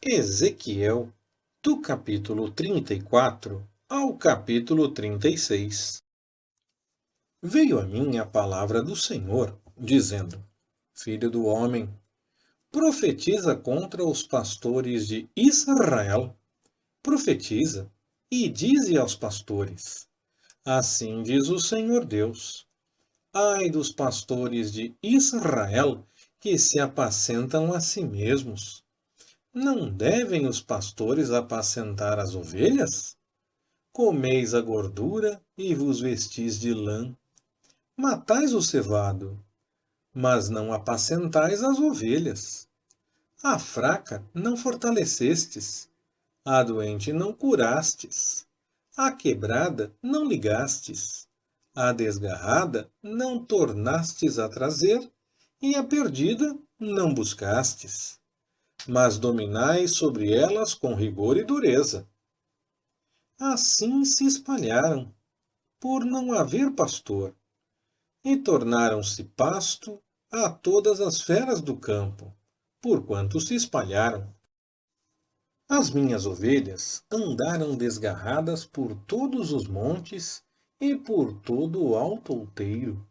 Ezequiel, do capítulo 34 ao capítulo 36. Veio a mim a palavra do Senhor, dizendo: Filho do homem, profetiza contra os pastores de Israel. Profetiza e dize aos pastores: Assim diz o Senhor Deus: Ai dos pastores de Israel que se apacentam a si mesmos. Não devem os pastores apacentar as ovelhas? Comeis a gordura e vos vestis de lã. Matais o cevado, mas não apacentais as ovelhas. A fraca não fortalecestes, a doente não curastes, a quebrada não ligastes, a desgarrada não tornastes a trazer, e a perdida não buscastes. Mas dominai sobre elas com rigor e dureza. Assim se espalharam, por não haver pastor, e tornaram-se pasto a todas as feras do campo, porquanto se espalharam. As minhas ovelhas andaram desgarradas por todos os montes e por todo o alto outeiro.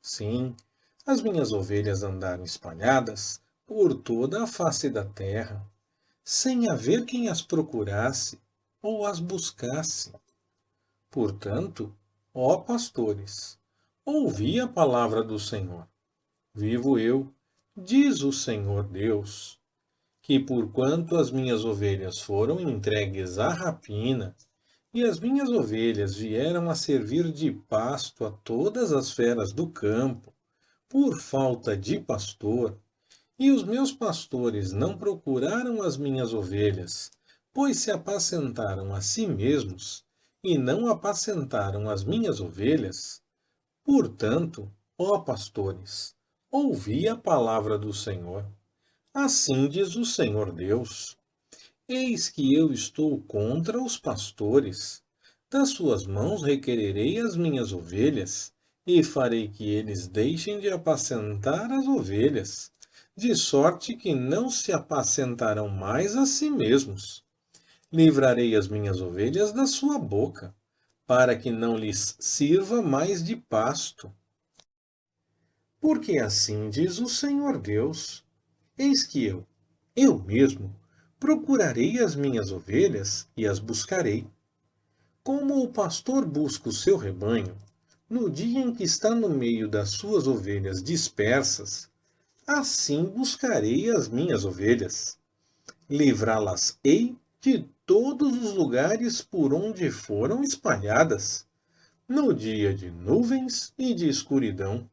Sim, as minhas ovelhas andaram espalhadas por toda a face da terra, sem haver quem as procurasse ou as buscasse. Portanto, ó pastores, ouvi a palavra do Senhor. Vivo eu, diz o Senhor Deus, que porquanto as minhas ovelhas foram entregues à rapina, e as minhas ovelhas vieram a servir de pasto a todas as feras do campo, por falta de pastor, e os meus pastores não procuraram as minhas ovelhas, pois se apacentaram a si mesmos, e não apacentaram as minhas ovelhas. Portanto, ó pastores, ouvi a palavra do Senhor. Assim diz o Senhor Deus: Eis que eu estou contra os pastores. Das suas mãos requererei as minhas ovelhas, e farei que eles deixem de apacentar as ovelhas, de sorte que não se apacentarão mais a si mesmos. Livrarei as minhas ovelhas da sua boca, para que não lhes sirva mais de pasto. Porque assim diz o Senhor Deus: Eis que eu mesmo, procurarei as minhas ovelhas e as buscarei. Como o pastor busca o seu rebanho, no dia em que está no meio das suas ovelhas dispersas, assim buscarei as minhas ovelhas. Livrá-las-ei de todos os lugares por onde foram espalhadas, no dia de nuvens e de escuridão.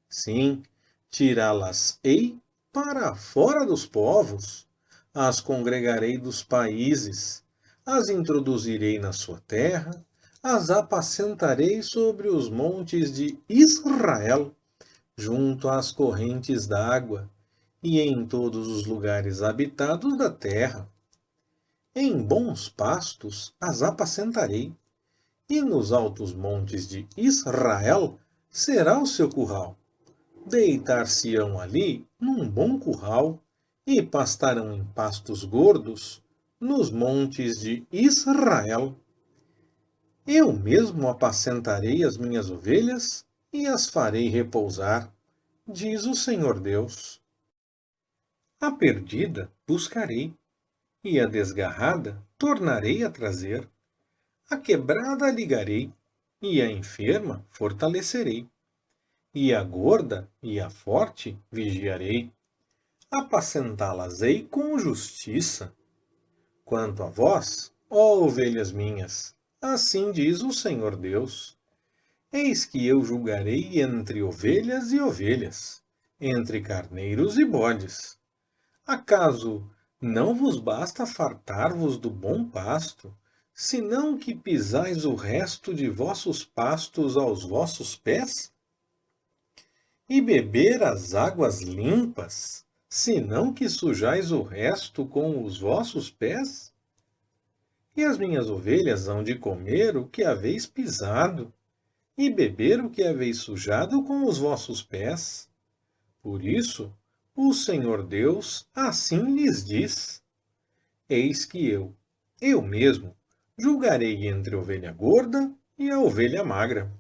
Sim, tirá-las-ei para fora dos povos, as congregarei dos países, as introduzirei na sua terra, as apacentarei sobre os montes de Israel, junto às correntes d'água, e em todos os lugares habitados da terra. Em bons pastos as apacentarei, e nos altos montes de Israel será o seu curral. Deitar-se-ão ali num bom curral, e pastarão em pastos gordos nos montes de Israel. Eu mesmo apacentarei as minhas ovelhas e as farei repousar, diz o Senhor Deus. A perdida buscarei, e a desgarrada tornarei a trazer. A quebrada ligarei, e a enferma fortalecerei. E a gorda e a forte vigiarei. Apacentá-las-ei com justiça. Quanto a vós, ó ovelhas minhas, assim diz o Senhor Deus: Eis que eu julgarei entre ovelhas e ovelhas, entre carneiros e bodes. Acaso não vos basta fartar-vos do bom pasto, senão que pisais o resto de vossos pastos aos vossos pés? E beber as águas limpas, senão que sujais o resto com os vossos pés? E as minhas ovelhas hão de comer o que haveis pisado, e beber o que haveis sujado com os vossos pés. Por isso, o Senhor Deus assim lhes diz: Eis que eu mesmo, julgarei entre a ovelha gorda e a ovelha magra.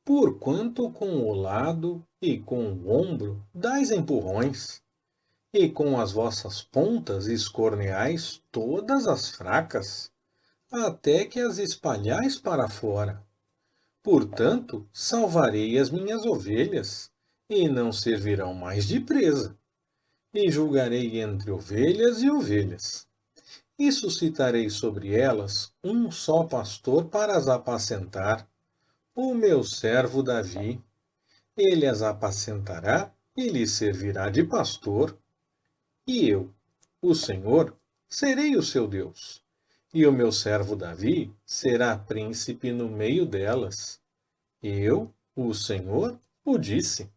Porquanto com o lado e com o ombro dais empurrões, e com as vossas pontas escorneais todas as fracas, até que as espalhais para fora. Portanto, salvarei as minhas ovelhas, e não servirão mais de presa. E julgarei entre ovelhas e ovelhas. E suscitarei sobre elas um só pastor para as apacentar, o meu servo Davi. Ele as apacentará e lhes servirá de pastor. E eu, o Senhor, serei o seu Deus. E o meu servo Davi será príncipe no meio delas. Eu, o Senhor, o disse.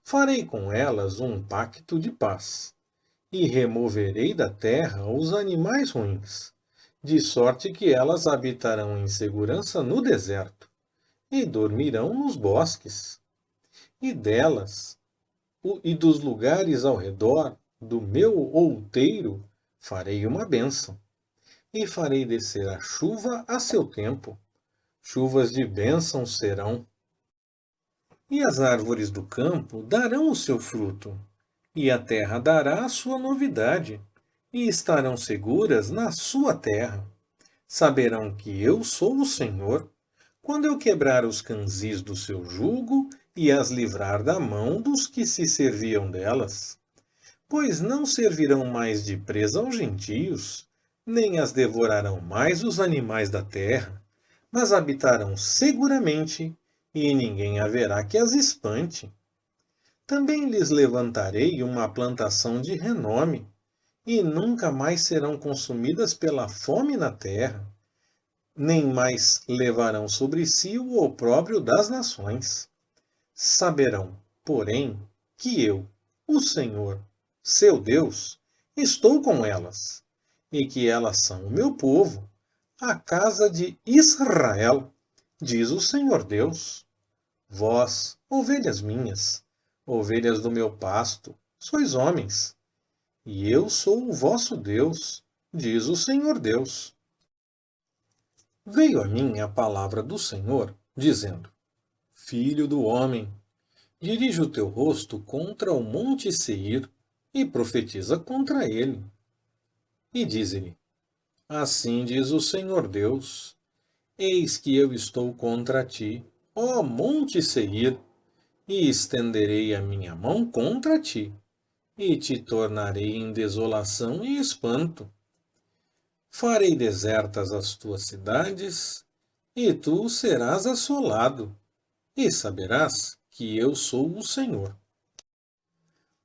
Farei com elas um pacto de paz, e removerei da terra os animais ruins, de sorte que elas habitarão em segurança no deserto, e dormirão nos bosques. E delas, e dos lugares ao redor do meu outeiro, farei uma bênção, e farei descer a chuva a seu tempo. Chuvas de bênção serão. E as árvores do campo darão o seu fruto, e a terra dará a sua novidade, e estarão seguras na sua terra. Saberão que eu sou o Senhor, quando eu quebrar os canzis do seu jugo e as livrar da mão dos que se serviam delas. Pois não servirão mais de presa aos gentios, nem as devorarão mais os animais da terra, mas habitarão seguramente, e ninguém haverá que as espante. Também lhes levantarei uma plantação de renome, e nunca mais serão consumidas pela fome na terra, nem mais levarão sobre si o opróbrio das nações. Saberão, porém, que eu, o Senhor, seu Deus, estou com elas, e que elas são o meu povo, a casa de Israel, diz o Senhor Deus. Vós, ovelhas minhas, ovelhas do meu pasto, sois homens, e eu sou o vosso Deus, diz o Senhor Deus. Veio a mim a palavra do Senhor, dizendo: Filho do homem, dirige o teu rosto contra o monte Seir e profetiza contra ele. E diz-lhe: Assim diz o Senhor Deus: Eis que eu estou contra ti, ó monte Seir, e estenderei a minha mão contra ti, e te tornarei em desolação e espanto. Farei desertas as tuas cidades, e tu serás assolado, e saberás que eu sou o Senhor.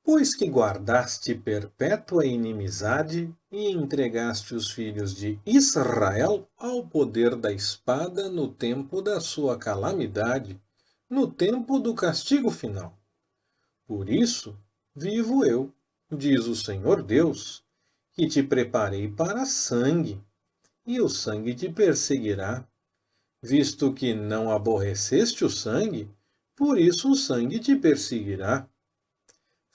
Pois que guardaste perpétua inimizade e entregaste os filhos de Israel ao poder da espada no tempo da sua calamidade, no tempo do castigo final. Por isso, vivo eu, diz o Senhor Deus, que te preparei para sangue, e o sangue te perseguirá. Visto que não aborreceste o sangue, por isso o sangue te perseguirá.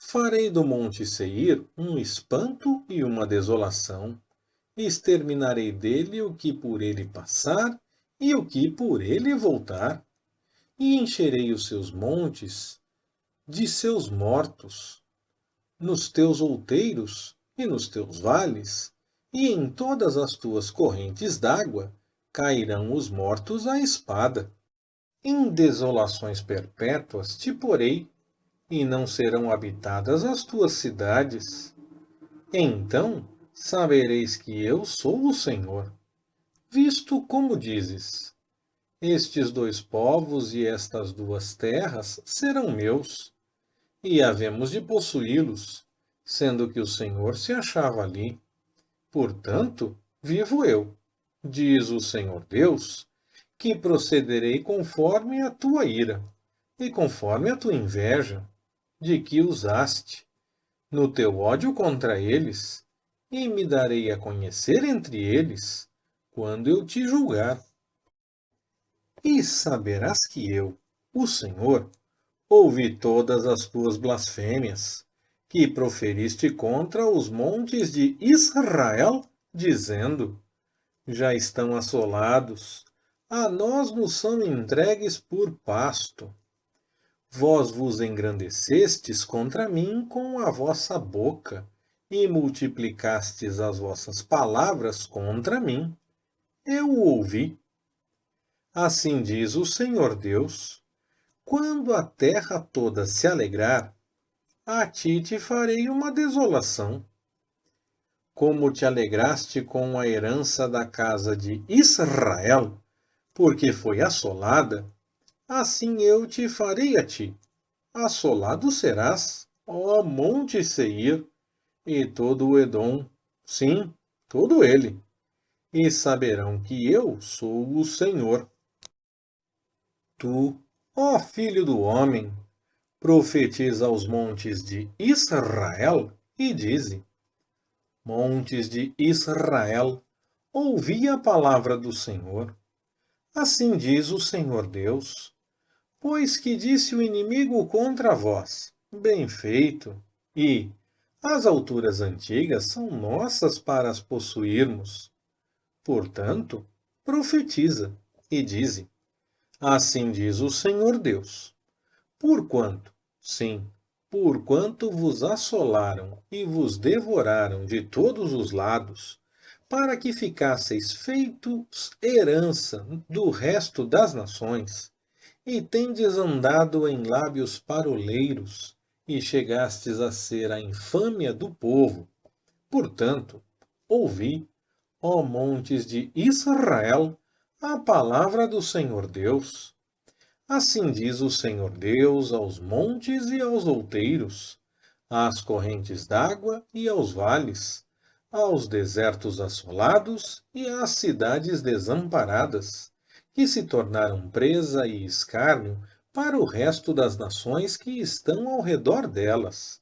Farei do monte Seir um espanto e uma desolação. Exterminarei dele o que por ele passar e o que por ele voltar. E encherei os seus montes de seus mortos, nos teus outeiros e nos teus vales, e em todas as tuas correntes d'água cairão os mortos à espada. Em desolações perpétuas te porei, e não serão habitadas as tuas cidades. Então sabereis que eu sou o Senhor. Visto como dizes: Estes dois povos e estas duas terras serão meus, e havemos de possuí-los, sendo que o Senhor se achava ali. Portanto, vivo eu, diz o Senhor Deus, que procederei conforme a tua ira, e conforme a tua inveja, de que usaste, no teu ódio contra eles, e me darei a conhecer entre eles, quando eu te julgar. E saberás que eu, o Senhor, ouvi todas as tuas blasfêmias, que proferiste contra os montes de Israel, dizendo: já estão assolados, a nós nos são entregues por pasto. Vós vos engrandecestes contra mim com a vossa boca, e multiplicastes as vossas palavras contra mim. Eu o ouvi. Assim diz o Senhor Deus: quando a terra toda se alegrar, a ti te farei uma desolação. Como te alegraste com a herança da casa de Israel, porque foi assolada, assim eu te farei a ti. Assolado serás, ó monte Seir, e todo o Edom, sim, todo ele, e saberão que eu sou o Senhor. Tu, ó filho do homem, profetiza aos montes de Israel e dize: montes de Israel, ouvi a palavra do Senhor. Assim diz o Senhor Deus: pois que disse o inimigo contra vós, bem feito, e as alturas antigas são nossas para as possuirmos. Portanto, profetiza e dize: assim diz o Senhor Deus: porquanto, sim, porquanto vos assolaram e vos devoraram de todos os lados, para que ficasseis feitos herança do resto das nações, e tendes andado em lábios paroleiros, e chegastes a ser a infâmia do povo. Portanto, ouvi, ó montes de Israel, a palavra do Senhor Deus. Assim diz o Senhor Deus aos montes e aos outeiros, às correntes d'água e aos vales, aos desertos assolados e às cidades desamparadas, que se tornaram presa e escárnio para o resto das nações que estão ao redor delas.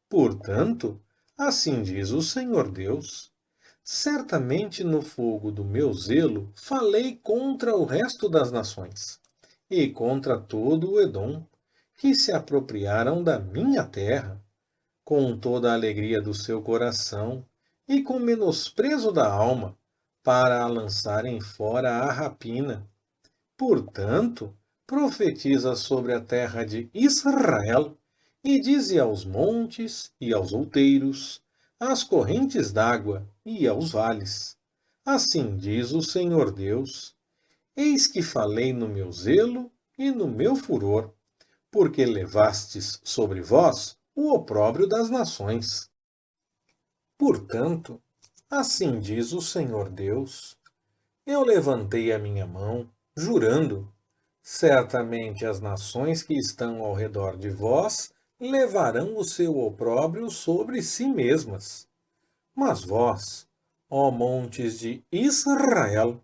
Portanto, assim diz o Senhor Deus: certamente no fogo do meu zelo falei contra o resto das nações e contra todo o Edom, que se apropriaram da minha terra, com toda a alegria do seu coração e com menosprezo da alma, para a lançarem fora à rapina. Portanto, profetiza sobre a terra de Israel, e dize aos montes e aos outeiros, às correntes d'água e aos vales: assim diz o Senhor Deus: eis que falei no meu zelo e no meu furor, porque levastes sobre vós o opróbrio das nações. Portanto, assim diz o Senhor Deus: eu levantei a minha mão, jurando: certamente as nações que estão ao redor de vós levarão o seu opróbrio sobre si mesmas. Mas vós, ó montes de Israel,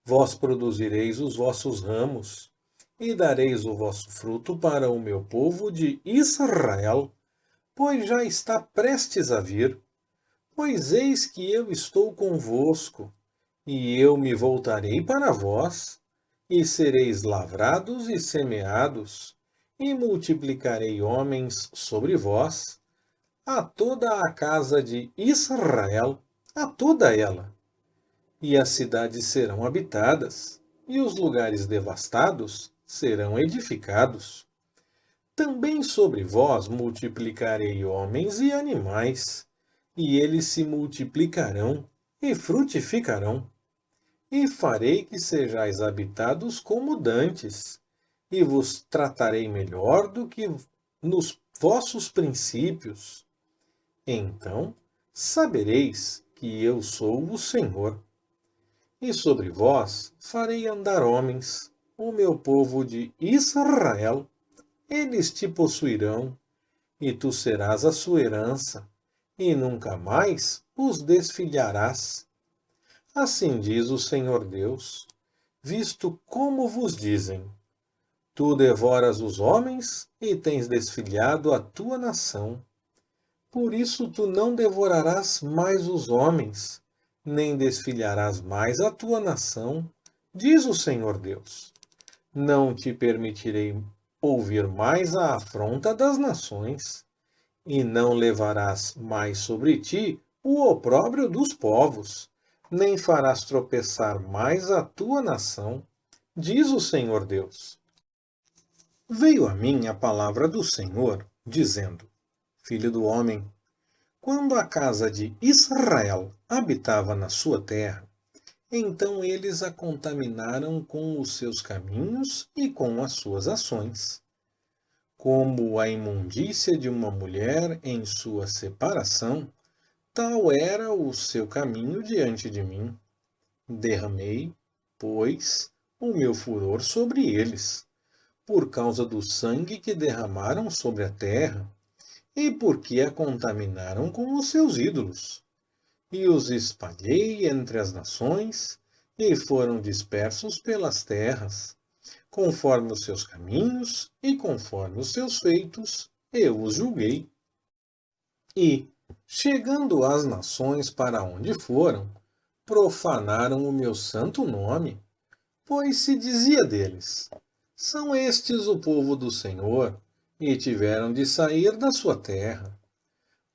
vós produzireis os vossos ramos, e dareis o vosso fruto para o meu povo de Israel, pois já está prestes a vir. Pois eis que eu estou convosco, e eu me voltarei para vós, e sereis lavrados e semeados, e multiplicarei homens sobre vós, a toda a casa de Israel, a toda ela. E as cidades serão habitadas, e os lugares devastados serão edificados. Também sobre vós multiplicarei homens e animais, e eles se multiplicarão e frutificarão. E farei que sejais habitados como dantes, e vos tratarei melhor do que nos vossos princípios. Então sabereis que eu sou o Senhor. E sobre vós farei andar homens, o meu povo de Israel. Eles te possuirão, e tu serás a sua herança, e nunca mais os desfilharás. Assim diz o Senhor Deus, visto como vos dizem: tu devoras os homens e tens desfilhado a tua nação. Por isso tu não devorarás mais os homens, nem desfilharás mais a tua nação, diz o Senhor Deus. Não te permitirei ouvir mais a afronta das nações, E não levarás mais sobre ti o opróbrio dos povos, nem farás tropeçar mais a tua nação, diz o Senhor Deus. Veio a mim a palavra do Senhor, dizendo: Filho do homem, quando a casa de Israel habitava na sua terra, então eles a contaminaram com os seus caminhos e com as suas ações. Como a imundícia de uma mulher em sua separação, tal era o seu caminho diante de mim. Derramei, pois, o meu furor sobre eles, por causa do sangue que derramaram sobre a terra, e porque a contaminaram com os seus ídolos. E os espalhei entre as nações, e foram dispersos pelas terras, conforme os seus caminhos e conforme os seus feitos, eu os julguei. E, chegando às nações para onde foram, profanaram o meu santo nome, pois se dizia deles: São estes o povo do Senhor, e tiveram de sair da sua terra.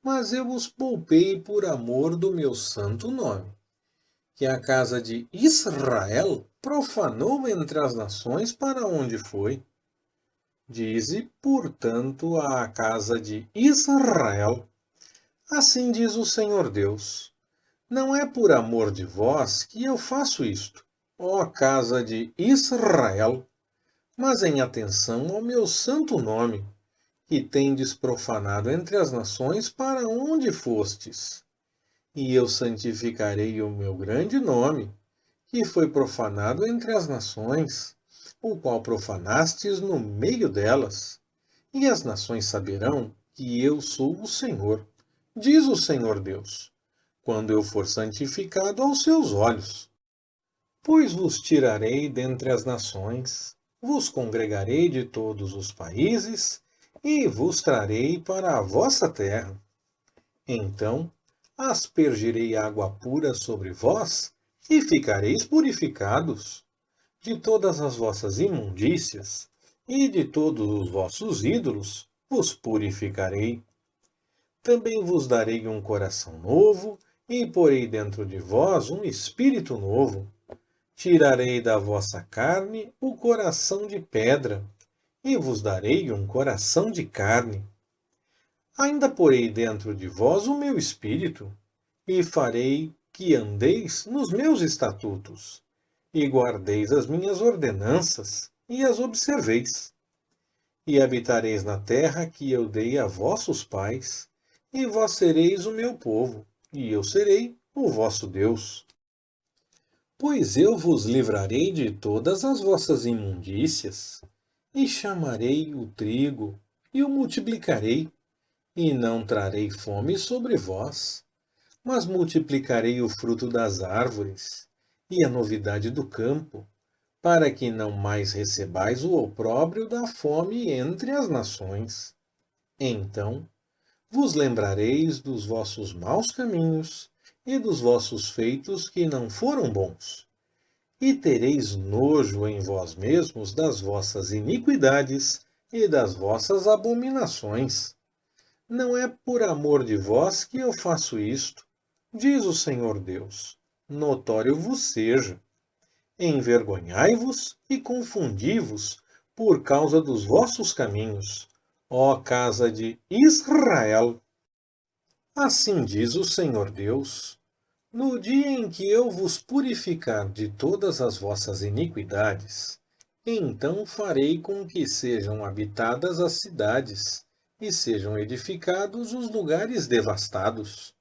Mas eu os poupei por amor do meu santo nome, que a casa de Israel profanou entre as nações para onde foi. Dize, portanto, à casa de Israel: Assim diz o Senhor Deus: Não é por amor de vós que eu faço isto, ó casa de Israel, mas em atenção ao meu santo nome, que tendes profanado entre as nações para onde fostes. E eu santificarei o meu grande nome, que foi profanado entre as nações, o qual profanastes no meio delas. E as nações saberão que eu sou o Senhor, diz o Senhor Deus, quando eu for santificado aos seus olhos. Pois vos tirarei dentre as nações, vos congregarei de todos os países, e vos trarei para a vossa terra. Então aspergirei água pura sobre vós, e ficareis purificados. De todas as vossas imundícias, e de todos os vossos ídolos, vos purificarei. Também vos darei um coração novo, e porei dentro de vós um espírito novo. Tirarei da vossa carne o coração de pedra, e vos darei um coração de carne. Ainda porei dentro de vós o meu espírito, e farei que andeis nos meus estatutos, e guardeis as minhas ordenanças, e as observeis. E habitareis na terra que eu dei a vossos pais, e vós sereis o meu povo, e eu serei o vosso Deus. Pois eu vos livrarei de todas as vossas imundícias, e chamarei o trigo, e o multiplicarei, e não trarei fome sobre vós, mas multiplicarei o fruto das árvores, e a novidade do campo, para que não mais recebais o opróbrio da fome entre as nações. Então vos lembrareis dos vossos maus caminhos e dos vossos feitos que não foram bons, e tereis nojo em vós mesmos das vossas iniquidades e das vossas abominações. Não é por amor de vós que eu faço isto, diz o Senhor Deus. Notório vos seja. Envergonhai-vos e confundi-vos por causa dos vossos caminhos, ó casa de Israel. Assim diz o Senhor Deus: No dia em que eu vos purificar de todas as vossas iniquidades, então farei com que sejam habitadas as cidades, e sejam edificados os lugares devastados.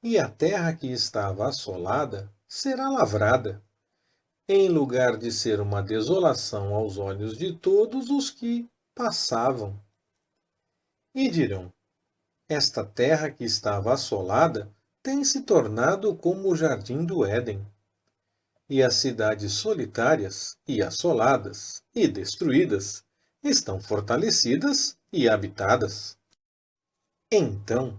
E a terra que estava assolada será lavrada, em lugar de ser uma desolação aos olhos de todos os que passavam. E dirão: Esta terra que estava assolada tem se tornado como o jardim do Éden. E as cidades solitárias, e assoladas, e destruídas, estão fortalecidas e habitadas. Então,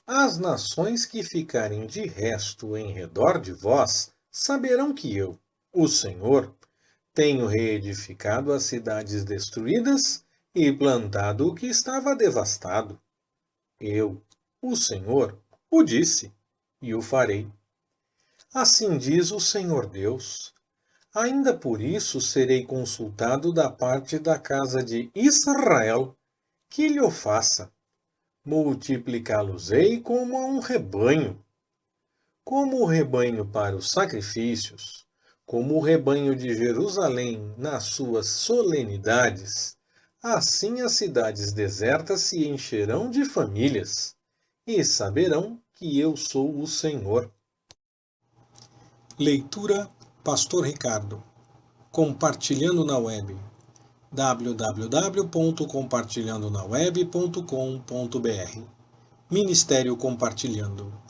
as nações que ficarem de resto em redor de vós saberão que eu, o Senhor, tenho reedificado as cidades destruídas e plantado o que estava devastado. Eu, o Senhor, o disse, e o farei. Assim diz o Senhor Deus. Ainda por isso serei consultado da parte da casa de Israel, que lhe o faça. Multiplicá-los-ei como a um rebanho. Como o rebanho para os sacrifícios, como o rebanho de Jerusalém nas suas solenidades, assim as cidades desertas se encherão de famílias, e saberão que eu sou o Senhor. Leitura Pastor Ricardo. Compartilhando na web. www.compartilhandonaweb.com.br Ministério Compartilhando.